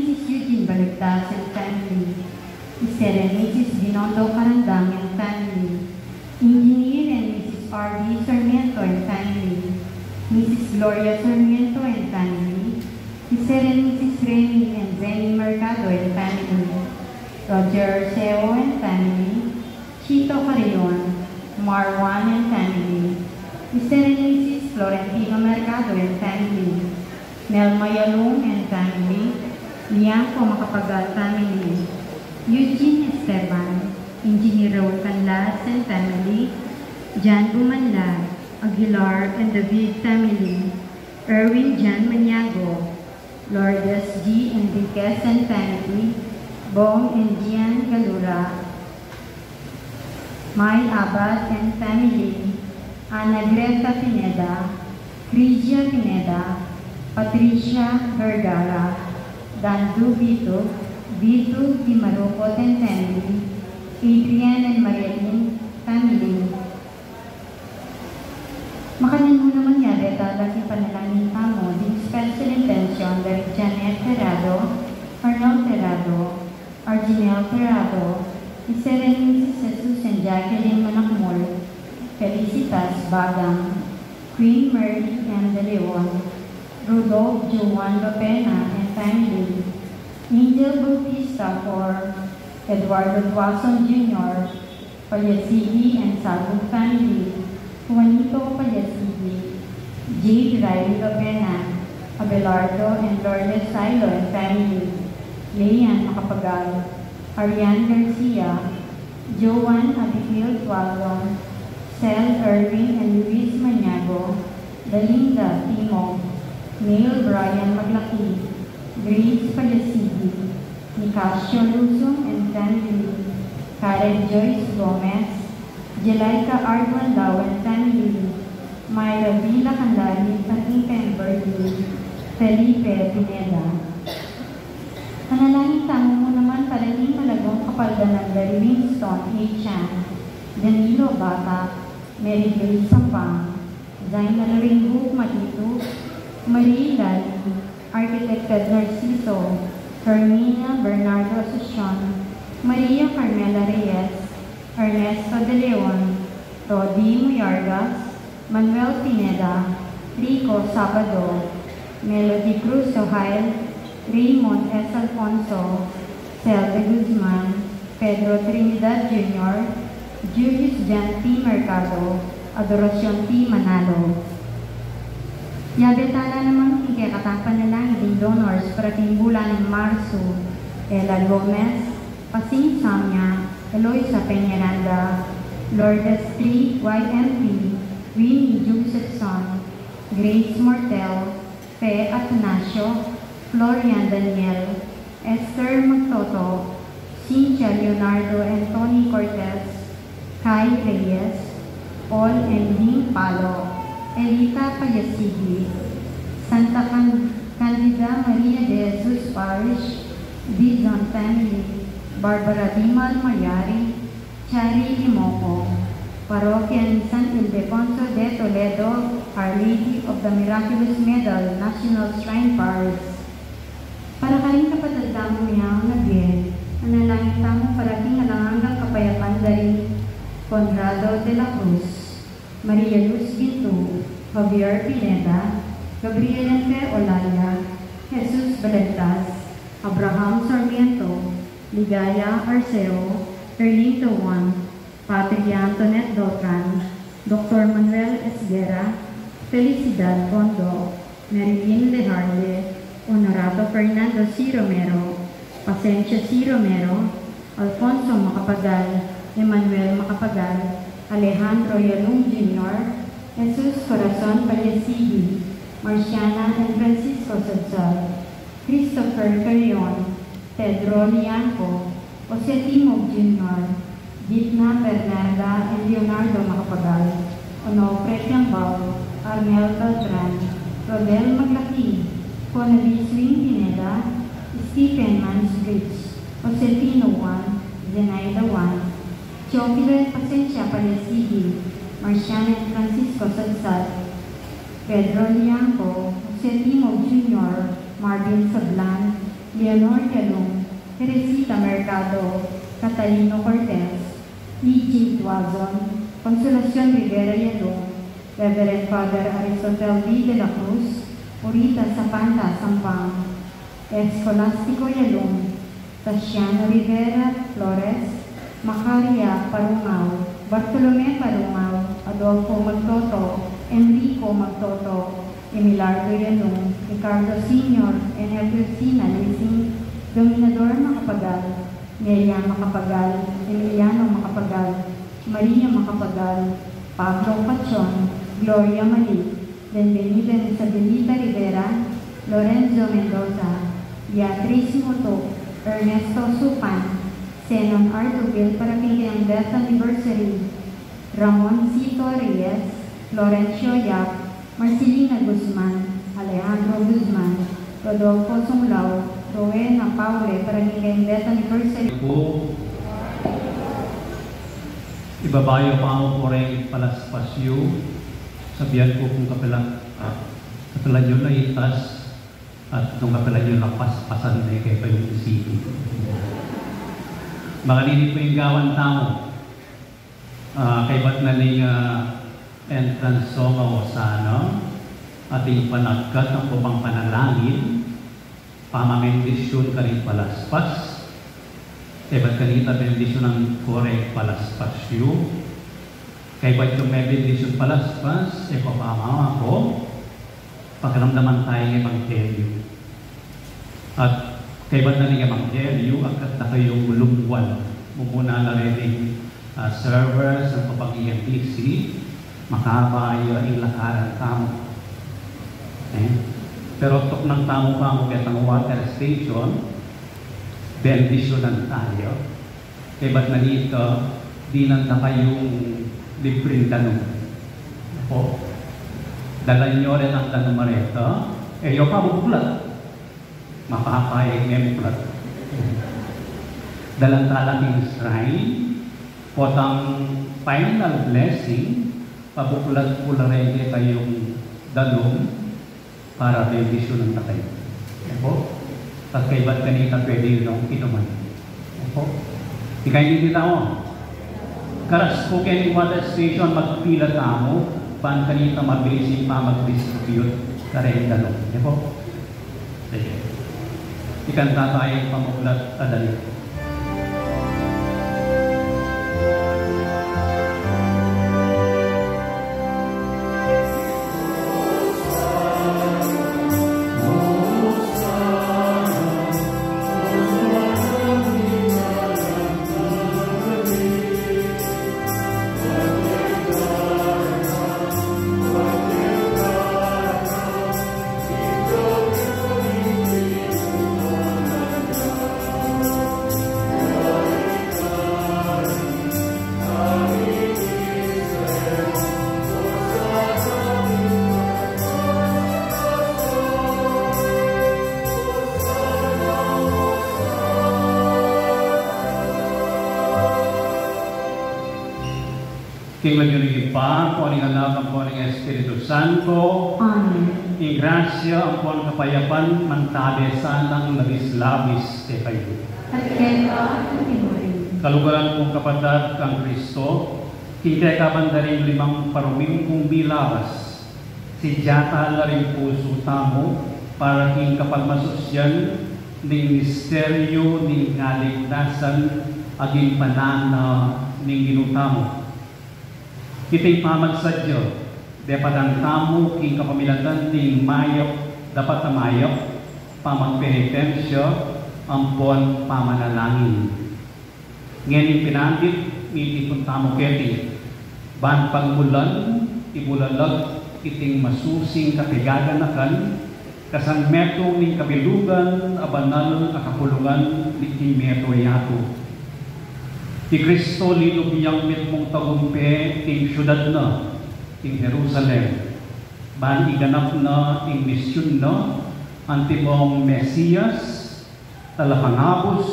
Mrs. Eugene Balagtas and family. Mr. and Mrs. Binondo Carandang and family. Engineer and Mrs. R.D. Sarmiento and family. Mrs. Gloria Sarmiento and family. Mr. and Mrs. Remy and Zenny Mercado and family. Roger Arceo and family. Chito Carillon, Marwan and family. Mr. and Mrs. Florentino Mercado and family. Melma Yalong and family. Lianco Macapagal family. Eugene Esteban, Engineer Raul Canlas and family. Jan Bumanla, Aguilar and David family. Erwin Jan Maniago, Lourdes G. Enriquez and family. Bong and Gian Galura. May Abad and family. Ana Greta Pineda, Crigia Pineda, Patricia Vergara, Dandu Vito, Vito Di Marupot and family, Adrian and Marielyn family. Makanan mo naman yari lagi panalangin tamo, din special intention dari Janet Terrado, Arnold Terrado, Arginel Terrado, Iserenin si Jesus and Jacqueline Manakmol, Felicitas Bagang, Queen Mary M. De Leon, Rudolph Juan Lopena and family, Angel Bautista for Eduardo Duason Jr., Palyasigi and Salvo family, Juanito Palyasigi, Jade Riley Lopena, Abelardo and Lourdes Silo and family, Leanne Macapagal, Ariane Garcia, Joan Abigail Tualon, Cel Erwin and Luis Maniago, Belinda Timog, Neil Brian Maglaki, Grace Palyasigi, Nicasio Luzon and family, Karen Joyce Gomez, Jelaika Ardwan Lau and family, Myra Villa Candali, Tanika and Bertie, Felipe Pineda. Panalangin tamo mo naman palaging malagong kapaldanan dari Winston A. Chan, Danilo Bata, Mary Grace Sampang, Zainal Ringhuk Matito, Marie Lali, Architect Narciso, Hermina Bernardo Asuncion, Maria Carmela Reyes, Ernesto De Leon, Rodi Muyargas, Manuel Pineda, Rico Sabado, Melody Cruz Sohail, Raymond S. Alfonso, Celde Guzman, Pedro Trinidad Jr., Julius Jan T. Mercado, Adoracion T. Manalo. Yabetala naman ikakatang panalangin din donors para bulan ng Marso, Ella Gomez, Pasing Samya, Eloisa Peñaranda, Lourdes 3, YMP, Winnie Josephson, Grace Mortel, Fe Atanasio, Florian Daniel, Esther Magtoto, Cynthia Leonardo and Tony Cortez, Kai Reyes, Paul and Ling Palo, Elita Palyasigi, Santa Candida Maria de Jesus Parish, Dizon family, Barbara Dimal Mayari, Chari Limoko, Parokya ni San Ildefonso de Toledo, Our Lady of the Miraculous Medal, National Shrine Paris. Para kaling kapatid tamo niya ang nagbiyan, nanalangin tamo para king alangang kapayapan dari Conrado de la Cruz, Maria Luz Bintu, Javier Pineda, Gabriel Ente Olaya, Jesus Balagtas, Abraham Sarmiento, Ligaya Arceo, Erlito Juan, Patria Antoinette Dotran, Dr. Manuel Esguera, Felicidad Bondo, Marilyn Lejarle, Honorato Fernando C. Romero, Pasencia C. Romero, Alfonso Macapagal, Emmanuel Macapagal, Alejandro Yalung Jr., Jesus Corazon Palyasigi, Marciana and Francisco Sadsal, Christopher Carrion, Pedro Lianco, Jose Timog Jr., Gitna Bernarda and Leonardo Macapagal, Onofre Tiambao, Armel Beltran, Rodel Maglaki, Conaby Swing Pineda, Stephen Mansbridge, Josefino Juan, Zenaida Juan, Choclo Pasencia Palyasigi, Marciana and Francisco Sadsal, Pedro Lianco, Jose Timog Jr., Marvin Sablan, Leonor Calong, Teresita Mercado, Catalino Cortez, E.G. Tuazon, Consolacion Rivera Yalong, Reverend Father Aristotel V. de la Cruz, Urita Zapanta Sampang, Escolastico Yalong, Tasiano Rivera Flores, Macaria Parungaw, Bartolome Parungaw, Adolfo Magtoto, Enrico Magtoto, Emilardo Yalong, Ricardo Sr., Enel Cristina Lising, Dominador Macapagal, Nelia Macapagal, Emiliano Macapagal, Maria Macapagal, Pablo Pachon, Gloria Mali, Benvenida Isabelita Rivera, Lorenzo Mendoza, Beatriz Moto, Ernesto Supan, Zenon Artuville para kanyang death anniversary, Ramon C. Torres, Florencio Yap, Marcelina Guzman, Alejandro Guzman, Rodolfo Sunglao, Rowena Paule para kanyang death anniversary. Ibabayo pa ako po rin palaspasyo. Sabihan ko kung kapilan yun na itas at nung kapilan yun na paspasan na kay pa yung isipin. Makalini po yung gawan tamo. Kay ba't na ning entrance song o sana ating panagkat ang upang panalangin pamamendisyon ka rin palaspas. Kay ba't kanita bendisyon ng korek palaspasyo. Kay ba't yung may bendisyon palaspas, papamawa ko, pagkaramdaman tayo ng Ebanghelyo. At kay ba't na ng Ebanghelyo, agad na kayong lumbuan. Mumuna na rin servers ng papagiyang PC, makabayo ang lakaran tamo. Pero tok ng tamo pa mo kitang water station, bendisyonan tayo. Kaya ba't na dito, di nang kayong libreng tanong. Po, dalan nyo rin ang tanong marito, yung pabuklat. Makakayag ngayon buklat. Dalan talang yung shrine, potang final blessing, pabuklat po lang rin kayong dalong para bendisyonan na kayo. Po, at kay ba't kanita pwede yun ang inuman. Po, ikay hindi tao. Karas po kayo water station magpila tamo, paan kanita mabilisin pa mag-distribute kareng dalong. Po, sige. Ikanta tayong pamuklat adali. King Magyunigin pa, po ang anak, ang po ang Espiritu Santo. Amen. Ing grasya, ang po ang kapayapan, mantabi sanang labis-labis e kayo. At kaya ang tinuring. Kalugaran kong kapatid kang Kristo, kita kabandaring 5 paruming kong bilabas. Si Jata na rin puso tamo, para king kapagmasosyan, ning misteryo, ning kaligtasan, aging panana, ning ginutamo. Kita'y pamagsadyo, dapat ang tamo king kapamilatan ning mayok, dapat na mayok, pamagpenitensyo, ampon pamanalangin. Ngayon pinandit, miti pun tamo keti, ban pagmulan, ibulalag, iting masusing katigaganakan, kasang meto ning kabilugan, abanal, akapulungan, iting meto yato. Ti Kristo linubiyang mitmong tagumpe ting syudad na, ting Jerusalem. Ban iganap na ting misyon na, antimong Mesiyas, talapangabos,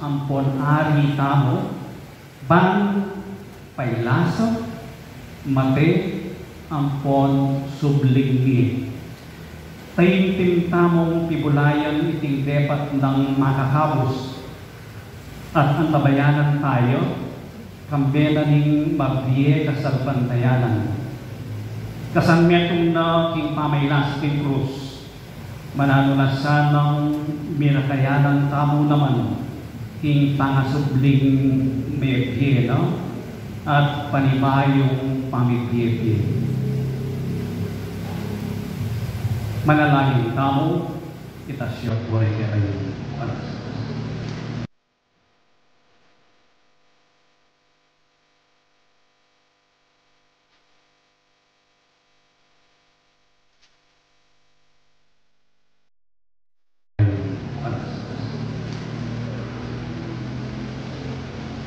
ampon ari tamo, ban pailasok, mate, ampon sublingi. Taimtim tamong tibulayan iting depat ng makakabos at antabayanan tayo, kambela ning magdiye kasarbantayanan. Kasanmetong na king pamaylas king krus, mananulasan ng mirakayanan tamo naman, king pangasubling mebye, no? At panibayong pamibye. Manalangin tamo, itasyo buhay kayo.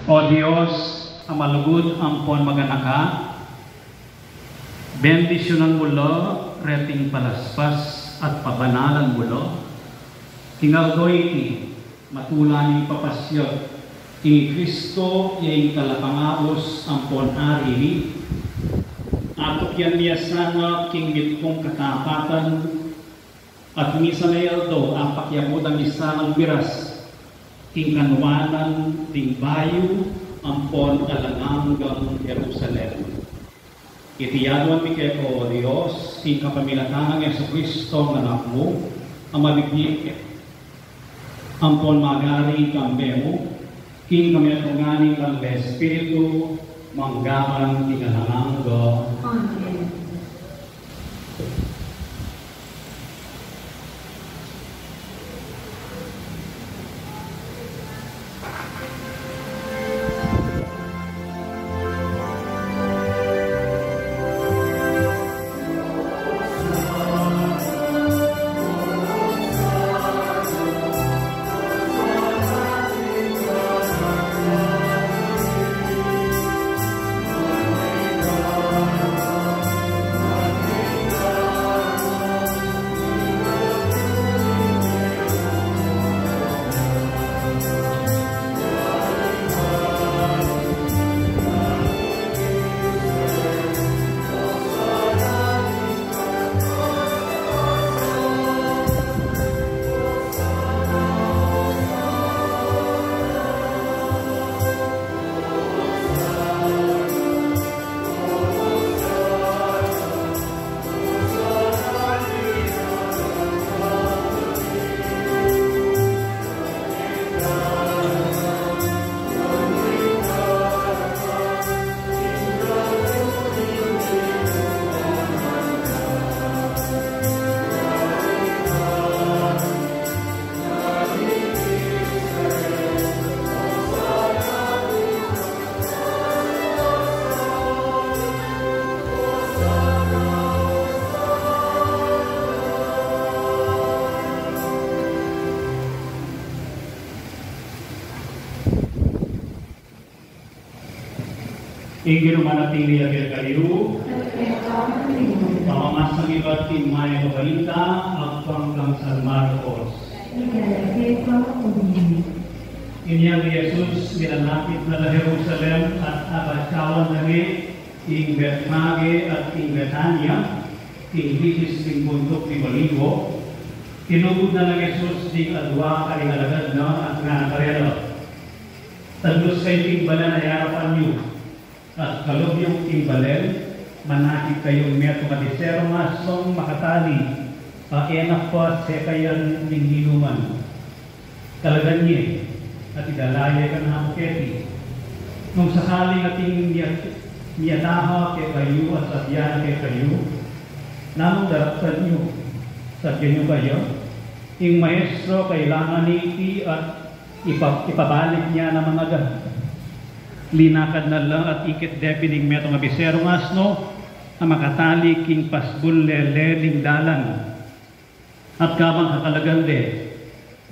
O Diyos, ang malugod ampon maganaka, bendisyonan mo lo, reting palaspas at pabanalan mo lo, tingaldoy iti, matulaning papasyot, ing Kristo, yung kalapangaos ampon ari, atok yan niya sana king mitpong katapatan, at misa na yaldo, ang pakyamod ang isa ng biras, king kanwanan ding bayo ampon alanganggang Jerusalem. Itiyadwan mi kayo, O Diyos, king kapamilatan ng Jesucristo ng anak mo, ang mabibigit ampon magari kambe mo, king kamilatunganing ng Espiritu, manggaman tinalanganggo. Amen. Ingin manatili agad kayo, pamamasang iba't timay ang balita at panggang San Marcos. Inyang Jesus nilalapit na la Jerusalem at abasawan na rin ing Betmage at ing Betania, ing hisis ing bundok ni Balibo, tinugod na lang Jesus di adwa karing alagad na at nga karelo. Taglos kayo ing bala na yarapan niyo, at kalob yung timbalel, manakit kayong meto madisero masong makatali, enak po at sekayan ng hinuman. Talagan niya, at idalaya ka na hapuketi. Nung sakaling ating niyataha kay kayo at sadyan kay kayo, namang darapsan niyo, sadyan niyo kayo, yung maestro kailangan niti at ipabalik niya na mga gano'n. Linakad na lang at ikit depining metong abiserong asno ang makatali king pasbul leleling dalan at kabang kakalagande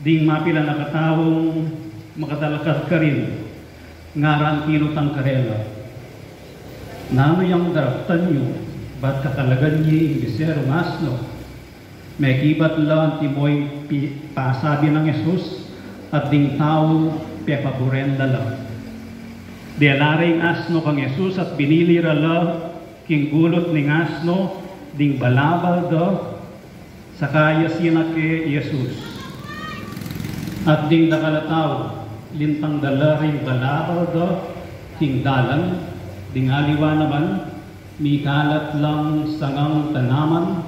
ding mapila nakatawong makatalakas ka rin ngaran kinutang karela nano yung daraptan nyo ba't kakalagan niya abiserong asno may kibat lang timoy pasabi ng Jesus at ding tao pepaburenda lang. Dialaring asno kang Jesus at binilira la king gulot ning asno ding balabal do sakaya sinake Yesus. At ding nakalataw, lintang dalaring balakaw do, hingdalan, ding aliwa naman, mikalat lang sangang tanaman,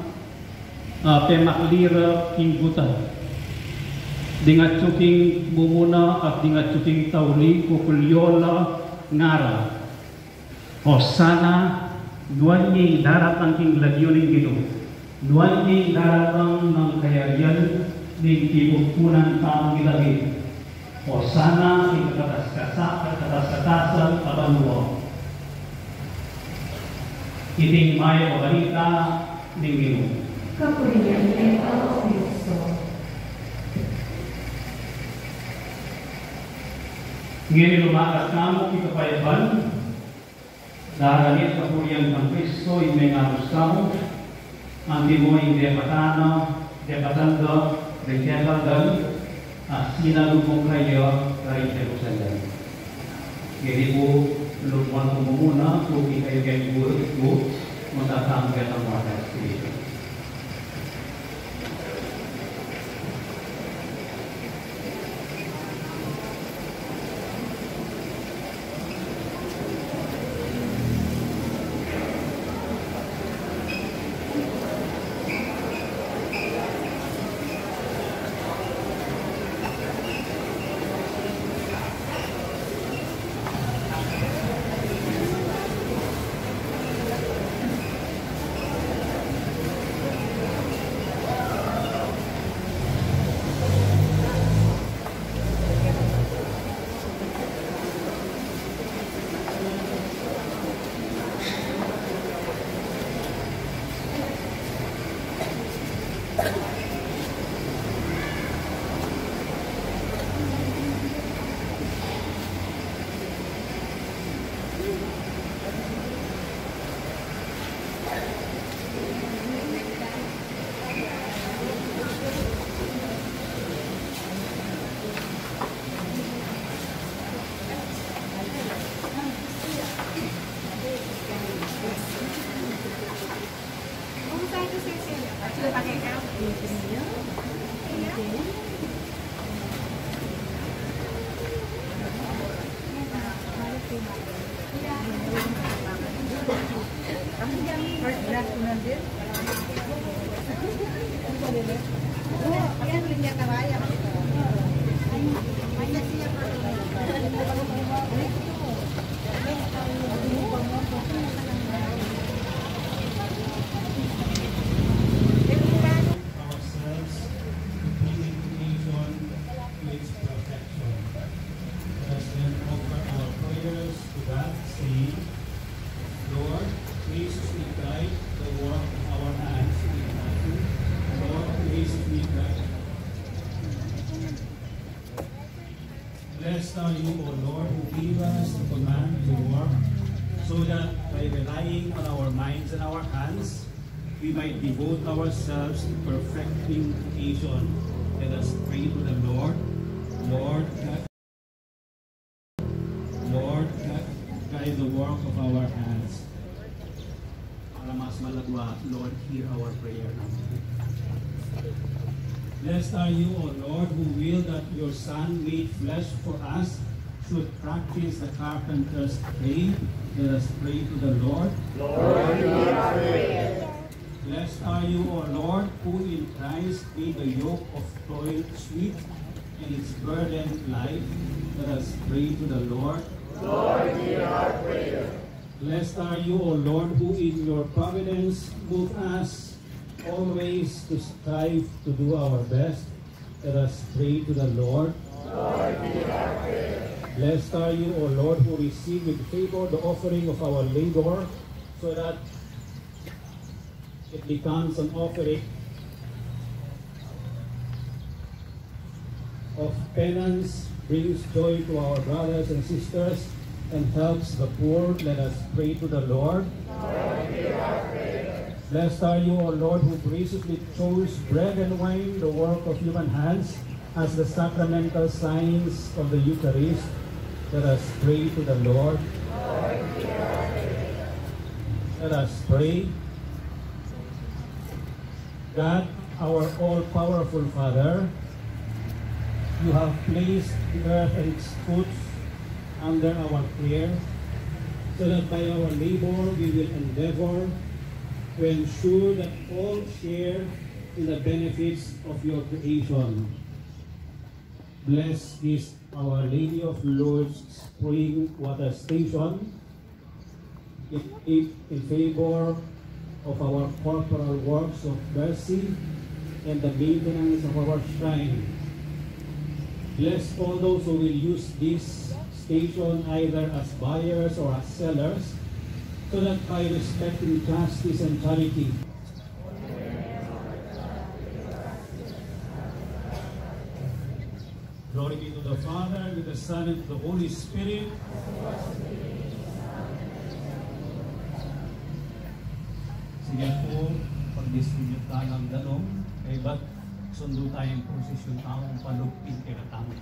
pemaklira hinggutan. Dingat cuking mumuna at dingat cuking tauli kukulyola ngara. Hosana, nuan niya darat ang king lagyo ng Gino. Nuan niya daratang ng kayarian ng kibukunan taong gilagin. Hosana, ikataskatasan abanuwa. Iting may pabalita ng Gino. Kapurihan niya ang Kristo. Ngayon lumakas kamo ikapayaban, daralit kapurihan ng Kristo, may ngamus kamo, ang mo yung depatando, rejetaldan, sinalubong kayo kay Jerusalem. Ngayon po, lumuan ko muna, tuki kayo kayo ito, matatanggat ang mga Espiritu. Blessed are you, O Lord, who give us the command to work, so that by relying on our minds and our hands, we might devote ourselves to perfecting creation. Let us pray to the Lord. Lord, guide the work of our hands. Para mas malagwa, Lord, hear our prayer now. Blessed are you, O Lord, who will that your Son made flesh for us should practice the carpenter's trade. Let us pray to the Lord. Lord, hear our prayer. Blessed are you, O Lord, who in Christ made the yoke of toil sweet and its burden light. Let us pray to the Lord. Lord, hear our prayer. Blessed are you, O Lord, who in your providence move us always to strive to do our best. Let us pray to the Lord. Lord, hear our prayer. Blessed are you, O Lord, who receive with favor the offering of our labor, so that it becomes an offering of penance, brings joy to our brothers and sisters, and helps the poor. Let us pray to the Lord. Lord, hear our prayer. Blessed are you, O Lord, who graciously chose bread and wine, the work of human hands, as the sacramental signs of the Eucharist. Let us pray to the Lord. Lord, hear our prayer. Let us pray. God, Our all-powerful Father, you have placed the earth and its fruits under our care, so that by our labor we will endeavor to ensure that all share in the benefits of your creation. Bless this Our Lady of Lourdes Spring Water Station in favor of our corporal works of mercy and the maintenance of our shrine. Bless all those who will use this station either as buyers or as sellers, so that by respecting justice and charity, glory be to the Father, to the Son, and to the Holy Spirit. Sige po, pag-distribute tayo ng dalong, kaya ba't sundo tayong prosesyon taong palupin kaya tamang